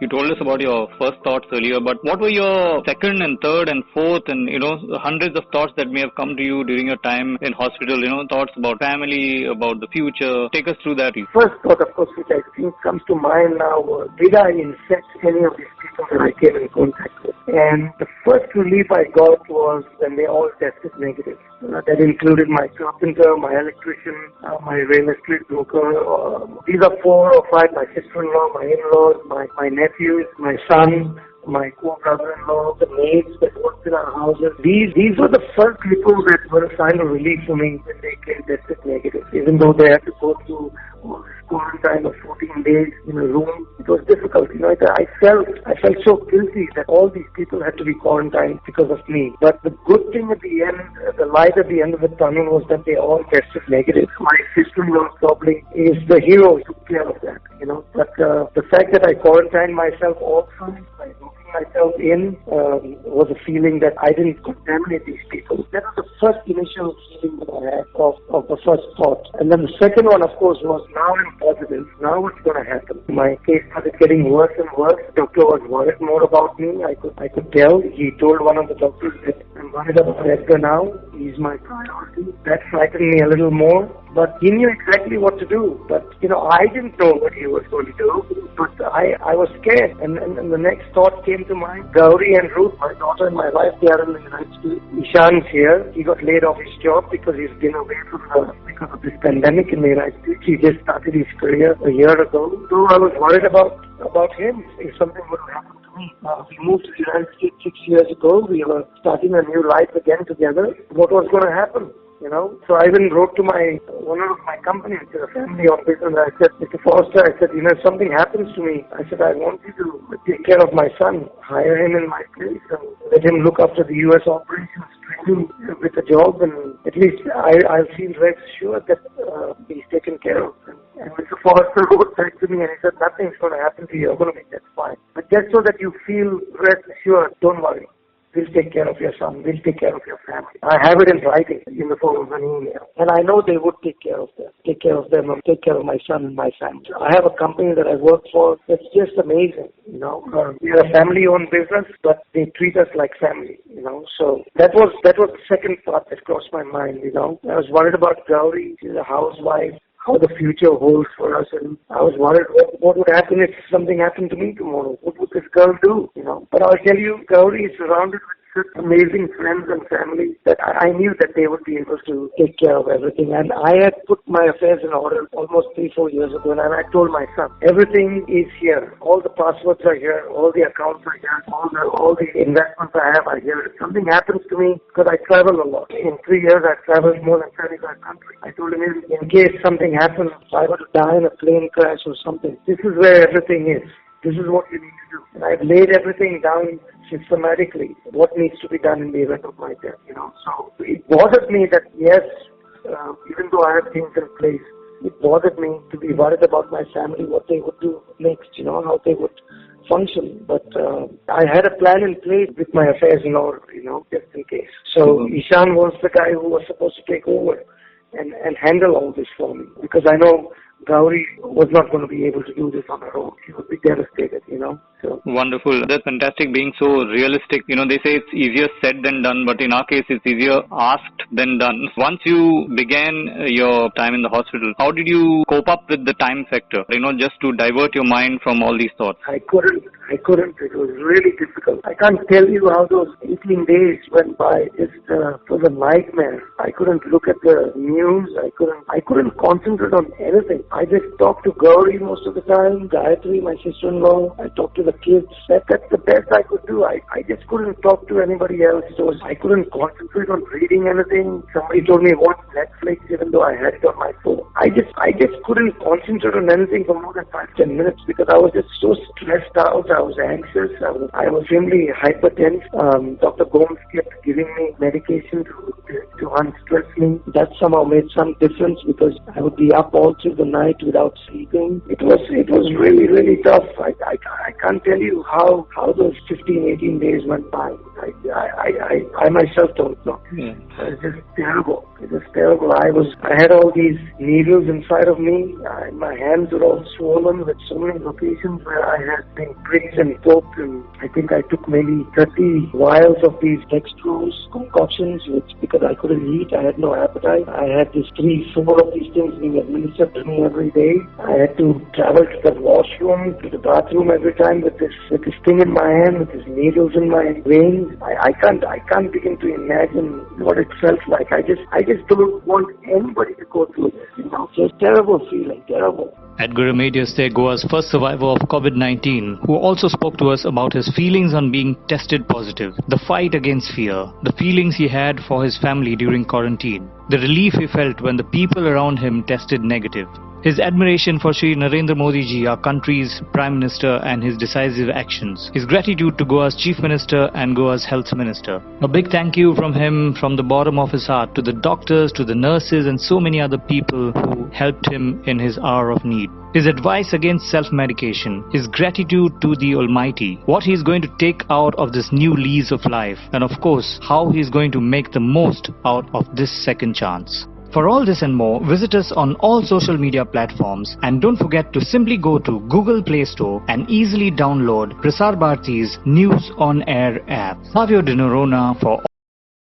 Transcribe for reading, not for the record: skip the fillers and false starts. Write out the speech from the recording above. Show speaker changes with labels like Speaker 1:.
Speaker 1: You told us about your first thoughts earlier, but what were your second and third and fourth and, hundreds of thoughts that may have come to you during your time in hospital, thoughts about family, about the future? Take us through that.
Speaker 2: First thought, of course, which I think comes to mind now, did I infect any of these people that I came in contact with? And the first relief I got was when they all tested negative. That included my carpenter, my electrician, my real estate broker. These are 4 or 5, my sister-in-law, my in-laws, my nephews, my son, my co-brother-in-law, the maids that worked in our houses. These were the first people that were a sign of relief for me when they came tested negative. Even though they had to go through quarantine of 14 days in a room, it was difficult. I felt so guilty that all these people had to be quarantined because of me. But the good thing at the end, the light at the end of the tunnel, was that they all tested negative. My sister-in-law probably is the hero who took care of that. But the fact that I quarantined myself also by looking myself in was a feeling that I didn't contaminate these people. That was the first initial feeling that I had of the first thought. And then the second one, of course, was now I'm positive. Now what's going to happen? My case started getting worse and worse. The doctor was worried more about me. I could tell. He told one of the doctors that I'm worried about Edgar now. He's my priority. That frightened me a little more. But he knew exactly what to do. But, I didn't know what he was going to do. But I was scared. And the next thought came to mind. Gauri and Ruth, my daughter and my wife, they are in the United States. Ishan's here. He got laid off his job because he's been away because of this pandemic in the United States. He just started his career a year ago. So I was worried about him if something would happen to me. We moved to the United States 6 years ago. We were starting a new life again together. What was going to happen? So I even wrote to my owner of my company, which is a family-owned business. I said, Mr. Foster, if something happens to me, I said, I want you to take care of my son, hire him in my place, and let him look after the U.S. operations, train him with a job, and at least I'll feel rest assured that he's taken care of. And Mr. Foster wrote back to me and he said, nothing's going to happen to you. You're going to be just fine. But just so that you feel rest assured, don't worry. We'll take care of your son. We'll take care of your family. I have it in writing in the form of an email. And I know they would take care of them. Take care of them and take care of my son and my family. I have a company that I work for that's just amazing. We are a family-owned business, but they treat us like family. So that was the second thought that crossed my mind. I was worried about Gauri. She's a housewife. How the future holds for us, and I was worried what would happen if something happened to me tomorrow. What would this girl do? But I'll tell you, Gauri is surrounded with such amazing friends and family that I knew that they would be able to take care of everything. And I had put my affairs in order almost 3-4 years ago, and I told my son, everything is here. All the passwords are here. All the accounts are here. All the investments I have are here. If something happens to me, because I travel a lot. In 3 years, I've traveled more than 35 countries. I told him, in case something happens, if I were to die in a plane crash or something, this is where everything is. This is what you need to do. And I've laid everything down systematically, what needs to be done in the event of my death, So it bothered me that, yes, even though I have things in place, it bothered me to be worried about my family, what they would do next, how they would function. But I had a plan in place with my affairs in order, just in case. So Ishan was the guy who was supposed to take over and handle all this for me, because I know Gauri was not going to be able to do this on her own. She would be devastated, So.
Speaker 1: Wonderful. That's fantastic, being so realistic. They say it's easier said than done, but in our case, it's easier asked than done. Once you began your time in the hospital, how did you cope up with the time factor, just to divert your mind from all these thoughts?
Speaker 2: I couldn't. It was really difficult. I can't tell you how those 18 days went by. It was a nightmare. I couldn't look at the news. I couldn't concentrate on anything. I just talked to Gauri most of the time, Gayatri, my sister-in-law. I talked to the kids. That's the best I could do. I just couldn't talk to anybody else. I couldn't concentrate on reading anything. Somebody told me watch Netflix, even though I had it on my phone. I just couldn't concentrate on anything for more than 5-10 minutes because I was just so stressed out. I was anxious. I was really hypertense. Dr. Goa'S kept giving me medication to unstress me. That somehow made some difference because I would be up all through the night without sleeping. It was really, really tough. I can't tell you how those 15, 18 days went by. I myself don't know.
Speaker 1: Yeah.
Speaker 2: It's just terrible. It was terrible. I had all these needles inside of me. My hands were all swollen with so many locations where I had been pricked and poked, and I think I took maybe 30 vials of these dextrose concoctions, which because I couldn't eat, I had no appetite. I had this 3-4 of these things being administered to me every day. I had to travel to the washroom, to the bathroom every time with this thing in my hand, with these needles in my veins. I can't begin to imagine what it felt like. I just don't want anybody to go through this. It's a terrible feeling, terrible.
Speaker 1: Edgar Remedios, Goa's first survivor of COVID-19, who also spoke to us about his feelings on being tested positive, the fight against fear, the feelings he had for his family during quarantine, the relief he felt when the people around him tested negative, his admiration for Shri Narendra Modi ji, our country's Prime Minister, and his decisive actions, his gratitude to Goa's Chief Minister and Goa's Health Minister. A big thank you from him from the bottom of his heart to the doctors, to the nurses and so many other people who helped him in his hour of need. His advice against self-medication, his gratitude to the Almighty, what he is going to take out of this new lease of life, and of course, how he is going to make the most out of this second chance. For all this and more, visit us on all social media platforms, and don't forget to simply go to Google Play Store and easily download Prasar Bharati's News on Air app. Savio de Noronha for